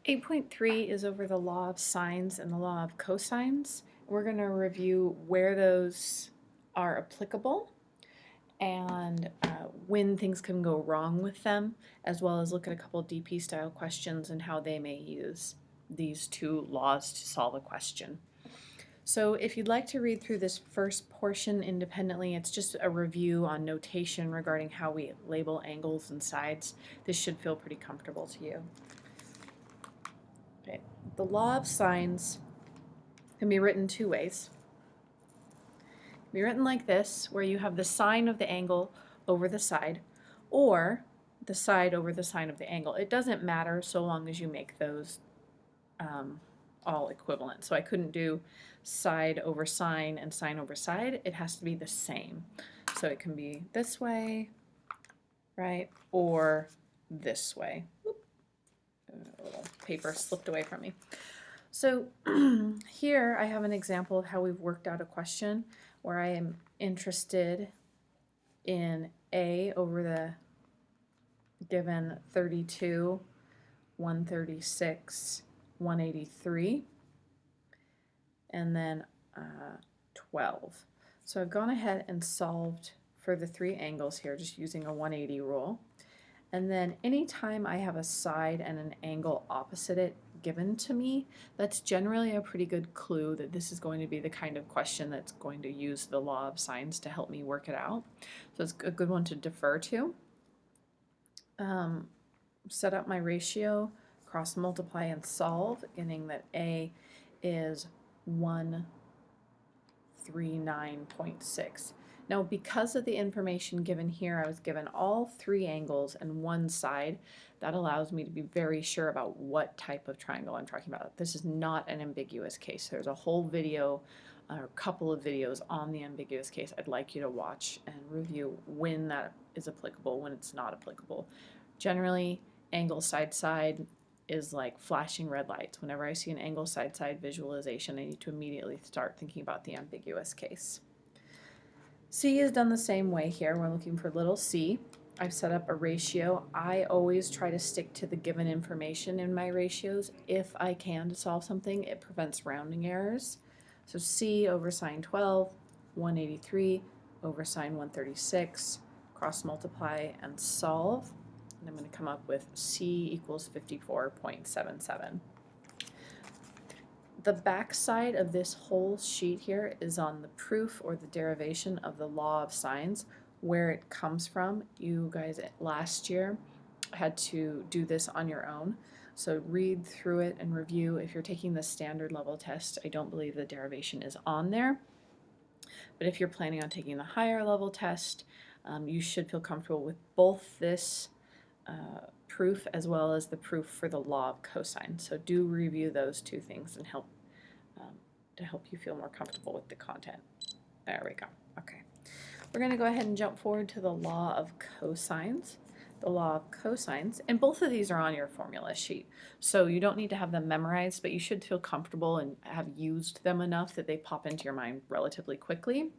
8.3 is over the law of sines and the law of cosines. We're going to review where those are applicable and when things can go wrong with them, as well as look at a couple DP style questions and how they may use these two laws to solve a question. So if you'd like to read through this first portion independently, it's just a review on notation regarding how we label angles and sides. This should feel pretty comfortable to you. Okay. The law of sines can be written two ways. It can be written like this, where you have the sine of the angle over the side, or the side over the sine of the angle. It doesn't matter so long as you make those all equivalent. So I couldn't do side over sine and sine over side. It has to be the same. So it can be this way, right, or this way. Oop. A little paper slipped away from me. So here I have an example of how we've worked out a question where I am interested in A over the given 32, 136, 183, and then 12. So I've gone ahead and solved for the three angles here just using a 180 rule. And then anytime I have a side and an angle opposite it given to me, that's generally a pretty good clue that this is going to be the kind of question that's going to use the law of sines to help me work it out. So it's a good one to defer to. Set up my ratio, cross multiply and solve, getting that A is 139.6. Now, because of the information given here, I was given all three angles and one side. That allows me to be very sure about what type of triangle I'm talking about. This is not an ambiguous case. There's a whole video, or a couple of videos on the ambiguous case I'd like you to watch and review when that is applicable, when it's not applicable. Generally, angle side-side is like flashing red lights. Whenever I see an angle side-side visualization, I need to immediately start thinking about the ambiguous case. C is done the same way here. We're looking for little c. I've set up a ratio. I always try to stick to the given information in my ratios if I can to solve something. It prevents rounding errors. So c over sine 12, 183 over sine 136, cross multiply and solve. And I'm going to come up with c equals 54.77. The back side of this whole sheet here is on the proof or the derivation of the law of sines, where it comes from. You guys last year had to do this on your own, so read through it and review. If you're taking the standard level test, I don't believe the derivation is on there, but if you're planning on taking the higher level test, you should feel comfortable with both this proof as well as the proof for the law of cosine. So do review those two things and help to help you feel more comfortable with the content. There we go. Okay. We're going to go ahead and jump forward to the law of cosines. The law of cosines, and both of these are on your formula sheet, so you don't need to have them memorized, but you should feel comfortable and have used them enough that they pop into your mind relatively quickly.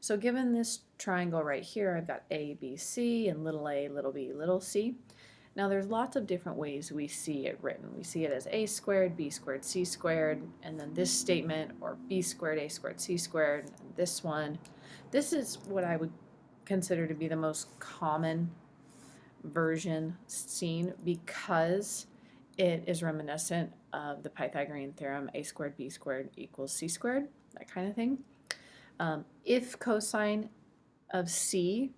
So given this triangle right here, I've got A, B, C, and little a, little b, little c. Now there's lots of different ways we see it written. We see it as a squared, b squared, c squared, and then this statement, or b squared, a squared, c squared, and this one. This is what I would consider to be the most common version seen because it is reminiscent of the Pythagorean theorem, a squared, b squared equals c squared, that kind of thing. If cosine of c,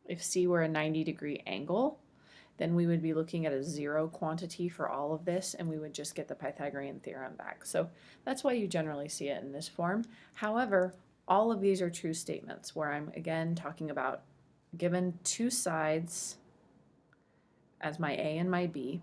if c were a 90-degree angle, then we would be looking at a zero quantity for all of this, and we would just get the Pythagorean theorem back. So that's why you generally see it in this form. However, all of these are true statements where I'm again talking about given two sides as my A and my B,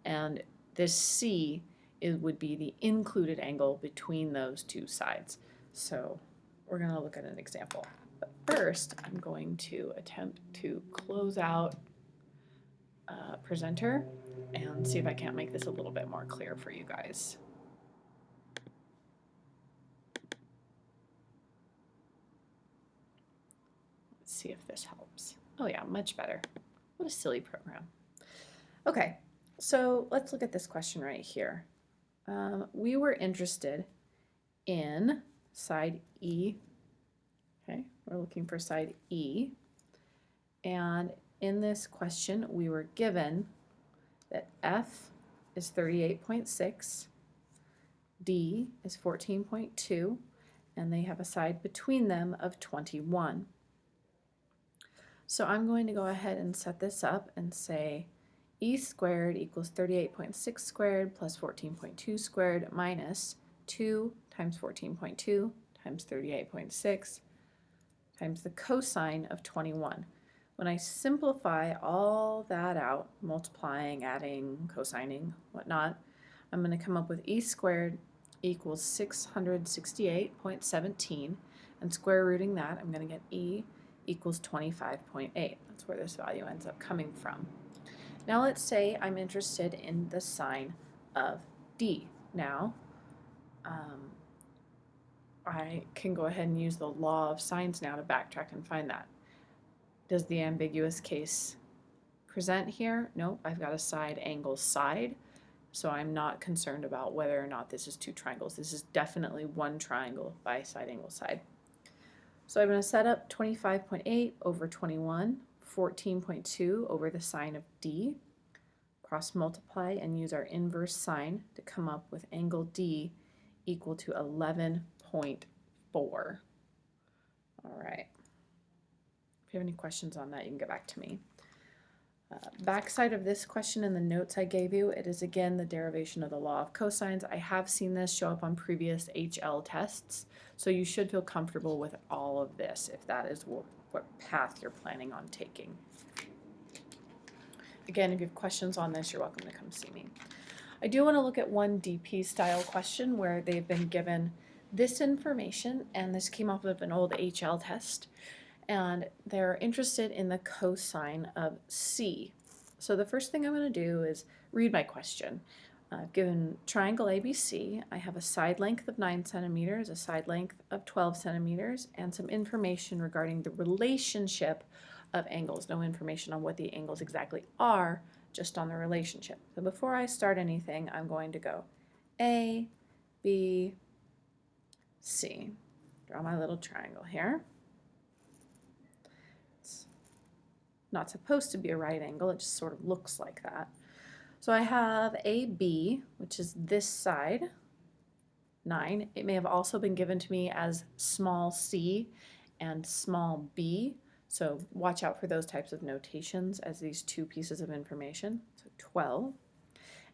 and this C would be the included angle between those two sides. So we're going to look at an example. But first, I'm going to attempt to close out Presenter and see if I can't make this a little bit more clear for you guys. Let's see if this helps. Oh yeah, much better. What a silly program. Okay, So let's look at this question right here. We were interested in side E. Okay, we're looking for side E. And in this question, we were given that F is 38.6, D is 14.2, and they have a side between them of 21. So I'm going to go ahead and set this up and say E squared equals 38.6 squared plus 14.2 squared minus 2 times 14.2 times 38.6 times the cosine of 21. When I simplify all that out, multiplying, adding, cosining, whatnot, I'm going to come up with E squared equals 668.17, and square rooting that, I'm going to get E equals 25.8. That's where this value ends up coming from. Now let's say I'm interested in the sine of D. Now, I can go ahead and use the law of sines now to backtrack and find that. Does the ambiguous case present here? Nope, I've got a side angle side, so I'm not concerned about whether or not this is two triangles. This is definitely one triangle by side angle side. So I'm going to set up 25.8 over 21, 14.2 over the sine of D, cross multiply and use our inverse sine to come up with angle D equal to 11.4. All right. If you have any questions on that, you can get back to me. Backside of this question in the notes I gave you, it is again the derivation of the law of cosines. I have seen this show up on previous HL tests, so you should feel comfortable with all of this if that is what path you're planning on taking. Again, if you have questions on this, you're welcome to come see me. I do want to look at one DP style question where they've been given this information, and this came off of an old HL test, and they're interested in the cosine of C. So the first thing I'm going to do is read my question. Given triangle ABC, I have a side length of 9 centimeters, a side length of 12 centimeters, and some information regarding the relationship of angles. No information on what the angles exactly are, just on the relationship. So before I start anything, I'm going to go A, B, C. Draw my little triangle here. It's not supposed to be a right angle, it just sort of looks like that. So I have AB, which is this side, 9. It may have also been given to me as small c and small b, so watch out for those types of notations as these two pieces of information. So 12.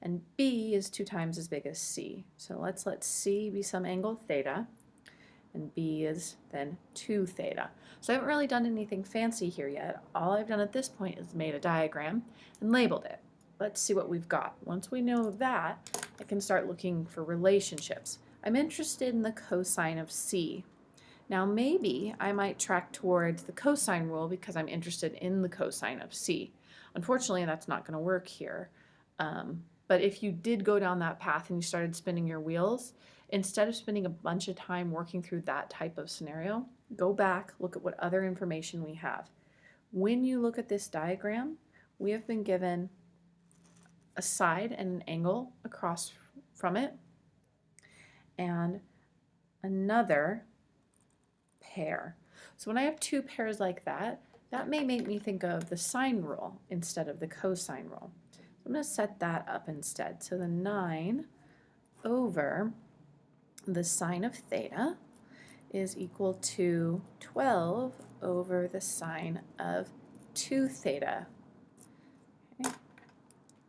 And b is 2 times as big as c. So let's let c be some angle theta, and b is then 2 theta. So I haven't really done anything fancy here yet. All I've done at this point is made a diagram and labeled it. Let's see what we've got. Once we know that, I can start looking for relationships. I'm interested in the cosine of C. Now maybe I might track towards the cosine rule because I'm interested in the cosine of C. Unfortunately, that's not going to work here. But if you did go down that path and you started spinning your wheels, instead of spending a bunch of time working through that type of scenario, go back, look at what other information we have. When you look at this diagram, we have been given a side and an angle across from it, and another pair. So when I have two pairs like that, that may make me think of the sine rule instead of the cosine rule. So I'm going to set that up instead. So the 9 over the sine of theta is equal to 12 over the sine of 2 theta.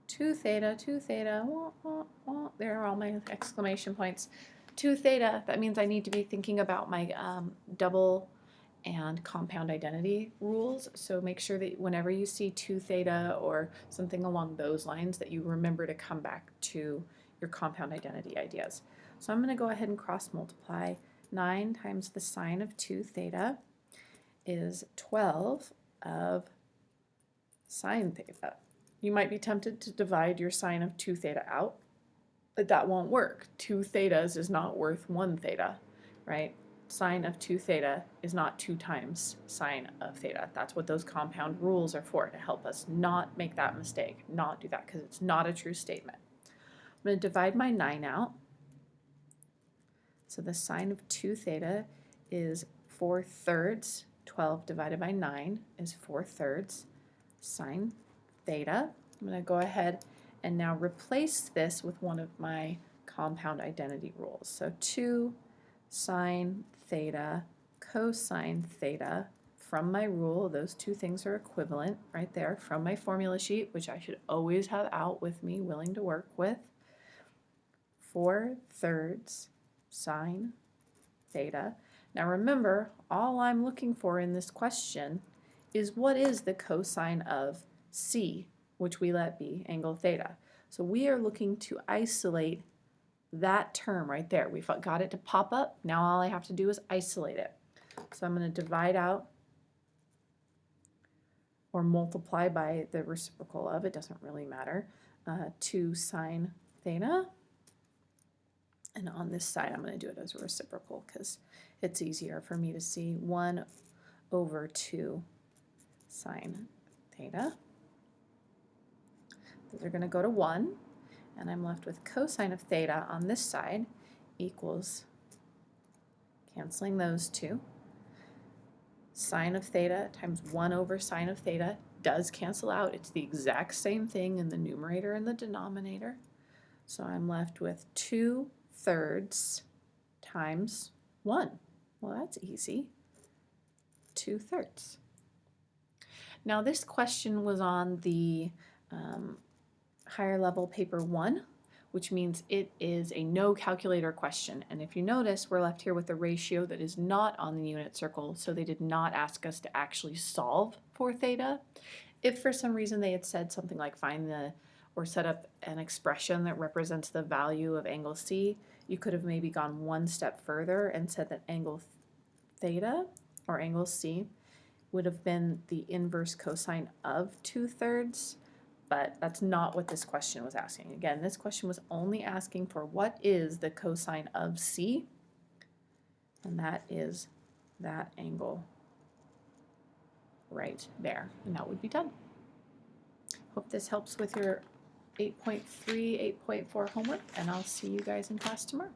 2 theta, 2 theta, wah, wah, wah. There are all my exclamation points. 2 theta, that means I need to be thinking about my double and compound identity rules. So make sure that whenever you see 2 theta or something along those lines that you remember to come back to your compound identity ideas. So I'm going to go ahead and cross multiply. 9 times the sine of 2 theta is 12 of sine theta. You might be tempted to divide your sine of 2 theta out, but that won't work. 2 thetas is not worth 1 theta, right? sine of 2 theta is not 2 times sine of theta. That's what those compound rules are for, to help us not make that mistake, not do that, because it's not a true statement. I'm going to divide my 9 out. So the sine of 2 theta is 4/3. 12 divided by 9 is 4/3 sine theta. I'm going to go ahead and now replace this with one of my compound identity rules. So 2 sine theta cosine theta. From my rule, those two things are equivalent right there from my formula sheet, which I should always have out with me, willing to work with. 4/3 sine theta. Now remember, all I'm looking for in this question is what is the cosine of C, which we let be angle theta. So we are looking to isolate that term right there. We've got it to pop up. Now all I have to do is isolate it. So I'm going to divide out or multiply by the reciprocal of, it doesn't really matter, 2 sine theta. And on this side, I'm going to do it as a reciprocal because it's easier for me to see. 1/2 sine theta. Those are going to go to 1. And I'm left with cosine of theta on this side equals, canceling those two, sine of theta times 1/sine of theta does cancel out. It's the exact same thing in the numerator and the denominator. So I'm left with 2/3 times 1. Well, that's easy. 2/3. Now this question was on the higher level paper 1, which means it is a no calculator question. And if you notice, we're left here with a ratio that is not on the unit circle, so they did not ask us to actually solve for theta. If for some reason they had said something like find the, or set up an expression that represents the value of angle C, you could have maybe gone one step further and said that angle theta, or angle C, would have been the inverse cosine of 2/3. But that's not what this question was asking. Again, this question was only asking for what is the cosine of C, and that is that angle right there, and that would be done. Hope this helps with your 8.3, 8.4 homework, and I'll see you guys in class tomorrow.